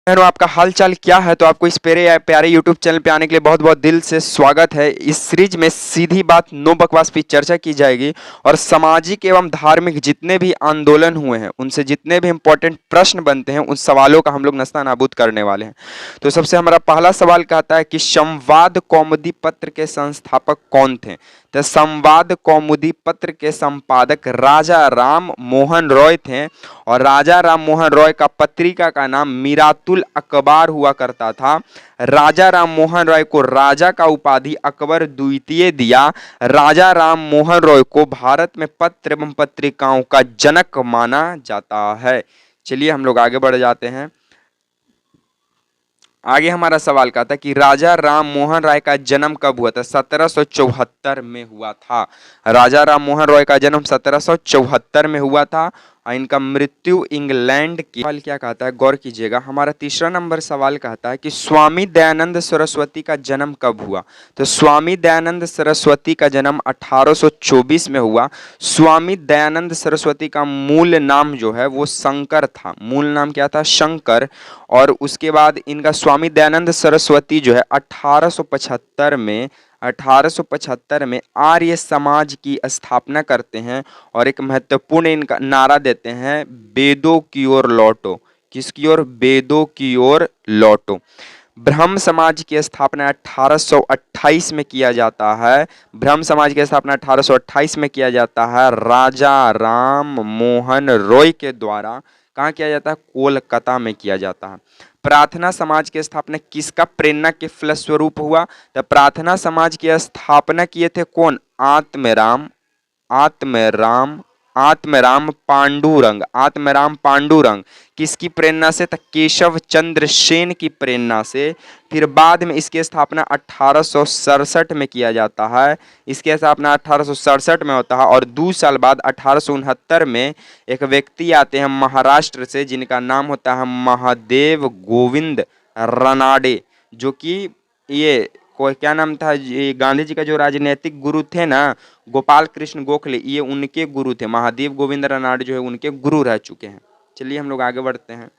बहनों, आपका हाल चाल क्या है। तो आपको इस प्यारे यूट्यूब चैनल पे आने के लिए बहुत बहुत दिल से स्वागत है। इस सीरीज में सीधी बात नो बकवास पे चर्चा की जाएगी और सामाजिक एवं धार्मिक जितने भी आंदोलन हुए हैं उनसे जितने भी इंपॉर्टेंट प्रश्न बनते हैं उन सवालों का हम लोग नस्ता नाबूद करने वाले हैं। तो सबसे हमारा पहला सवाल कहता है कि संवाद कौमुदी पत्र के संस्थापक कौन थे। तो संवाद कौमुदी पत्र के संपादक राजा राम मोहन रॉय थे और राजा राम मोहन रॉय का पत्रिका का नाम मीरातुल अखबार हुआ करता था। राजा राम मोहन रॉय को राजा का उपाधि अकबर द्वितीय दिया। राजा राम मोहन रॉय को भारत में पत्र एवं पत्रिकाओं का जनक माना जाता है। चलिए हम लोग आगे बढ़ जाते हैं। आगे हमारा सवाल का था कि राजा राम मोहन राय का जन्म कब हुआ था। 1774 में हुआ था। राजा राम मोहन रॉय का जन्म 1774 में हुआ था और इनका मृत्यु इंग्लैंड की। सवाल क्या कहता है, गौर कीजिएगा। हमारा तीसरा नंबर सवाल कहता है कि स्वामी दयानंद सरस्वती का जन्म कब हुआ। तो स्वामी दयानंद सरस्वती का जन्म 1824 में हुआ। स्वामी दयानंद सरस्वती का मूल नाम जो है वो शंकर था। मूल नाम क्या था, शंकर। और उसके बाद इनका स्वामी दयानंद सरस्वती जो है 1875 में आर्य समाज की स्थापना करते हैं और एक महत्वपूर्ण इनका नारा देते हैं, वेदों की ओर लौटो। किसकी ओर, वेदों की ओर लौटो। ब्रह्म समाज की स्थापना 1828 में किया जाता है। ब्रह्म समाज की स्थापना 1828 में किया जाता है राजा राम मोहन रॉय के द्वारा। कहाँ किया जाता है, कोलकाता में किया जाता है। प्रार्थना समाज की स्थापना किसका प्रेरणा के फलस्वरूप हुआ। तो प्रार्थना समाज की स्थापना किए थे कौन, आत्मराम आत्मराम आत्मराम पांडुरंग। आत्मराम पांडुरंग किसकी प्रेरणा से, तो केशव चंद्र सेन की प्रेरणा से। फिर बाद में इसकी स्थापना 1867 में किया जाता है। इसकी स्थापना 1867 में होता है और 2 साल बाद 1869 में एक व्यक्ति आते हैं महाराष्ट्र से जिनका नाम होता है महादेव गोविंद रनाडे, जो कि ये कोई क्या नाम था, ये गांधी जी का जो राजनीतिक गुरु थे ना, गोपाल कृष्ण गोखले, ये उनके गुरु थे। महादेव गोविंद रनाडे जो है उनके गुरु रह चुके हैं। चलिए हम लोग आगे बढ़ते हैं।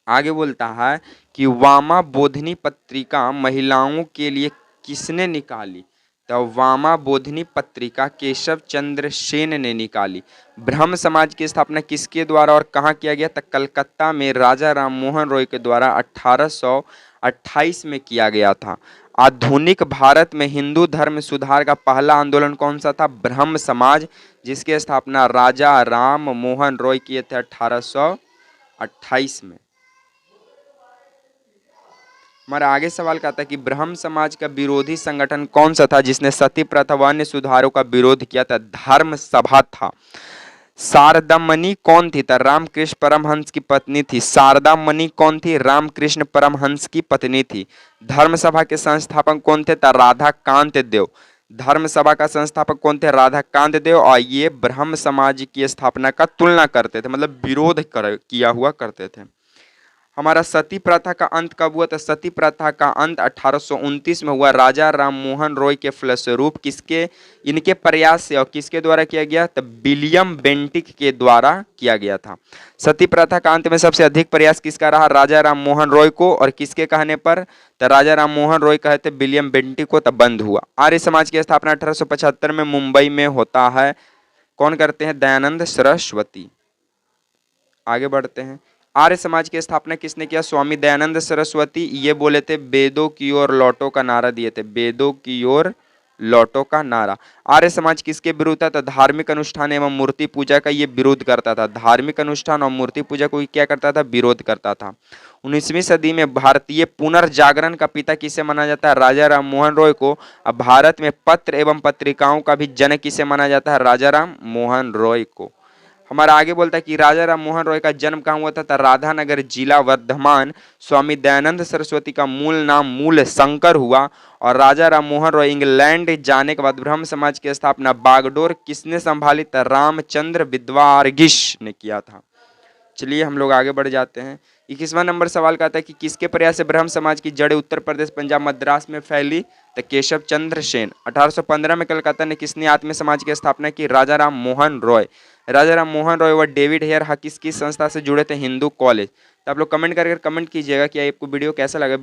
आगे बोलता है कि वामा बोधिनी पत्रिका महिलाओं के लिए किसने निकाली। तो वामा बोधिनी पत्रिका केशव चंद्र सेन ने निकाली। ब्रह्म समाज की स्थापना किसके द्वारा और कहाँ किया गया, तो कलकत्ता में राजा राम मोहन रॉय के द्वारा 1828 में किया गया था। आधुनिक भारत में हिंदू धर्म सुधार का पहला आंदोलन कौन सा था, ब्रह्म समाज, जिसकी स्थापना राजा राम मोहन रॉय किए थे 1828 में। हमारा आगे सवाल कहता है कि ब्रह्म समाज का विरोधी संगठन कौन सा था जिसने सती प्रथा व अन्य सुधारों का विरोध किया था। धर्म सभा था। शारदामणि कौन थी, तो रामकृष्ण परमहंस की पत्नी थी। शारदामणि कौन थी, रामकृष्ण परमहंस की पत्नी थी। धर्म सभा के संस्थापक कौन थे, तो राधा कांत देव। धर्म सभा का संस्थापक कौन थे, राधा कांत देव। और ये ब्रह्म समाज की स्थापना का तुलना करते थे, मतलब विरोध किया हुआ करते थे। हमारा सती प्रथा का अंत कब हुआ था। सती प्रथा का अंत 1829 में हुआ। राजा राम मोहन रॉय के फलस्वरूप किसके, इनके प्रयास से और किसके द्वारा किया गया, तो विलियम बेंटिक के द्वारा किया गया था। सती प्रथा का अंत में सबसे अधिक प्रयास किसका रहा, राजा राम मोहन रॉय को। और किसके कहने पर, तो राजा राम मोहन रॉय कहे थे विलियम बेंटिक को, तब बंद हुआ। आर्य समाज की स्थापना 1875 में मुंबई में होता है। कौन करते हैं, दयानंद सरस्वती। आगे बढ़ते हैं। आर्य समाज की स्थापना किसने किया, स्वामी दयानंद सरस्वती। ये बोले थे वेदों की ओर लौटो का नारा दिए थे, वेदों की ओर लौटो का नारा। आर्य समाज किसके विरुद्ध था, तो धार्मिक अनुष्ठान एवं मूर्ति पूजा का ये विरोध करता था। धार्मिक अनुष्ठान और मूर्ति पूजा को क्या करता था, विरोध करता था। 19वीं सदी में भारतीय पुनर्जागरण का पिता किसे माना जाता है, राजा राम मोहन रॉय को। अब भारत में पत्र एवं पत्रिकाओं का भी जनक किसे माना जाता है, राजा राम मोहन रॉय को। हमारा आगे बोलता है कि राजा राम मोहन रॉय का जन्म कहाँ हुआ था, राधानगर जिला वर्धमान। स्वामी दयानंद सरस्वती का मूल नाम मूल शंकर हुआ। और राजा राम मोहन रॉय इंग्लैंड जाने के बाद ब्रह्म समाज की स्थापना बागडोर किसने संभाली, तो रामचंद्र विद्वार्गिश ने किया था। चलिए हम लोग आगे बढ़ जाते हैं। 21वां नंबर सवाल कहता है कि किसके प्रयास से ब्रह्म समाज की जड़ें उत्तर प्रदेश पंजाब मद्रास में फैली, तो केशव चंद्र सेन। 1815 में कलकत्ता ने किसने आत्म समाज की स्थापना की, राजा राम मोहन रॉय। राजा राम मोहन रॉय व डेविड हेयर हकिस किस संस्था से जुड़े थे, हिंदू कॉलेज। तो आप लोग कमेंट करके कमेंट कीजिएगा कि आपको वीडियो कैसा लगा।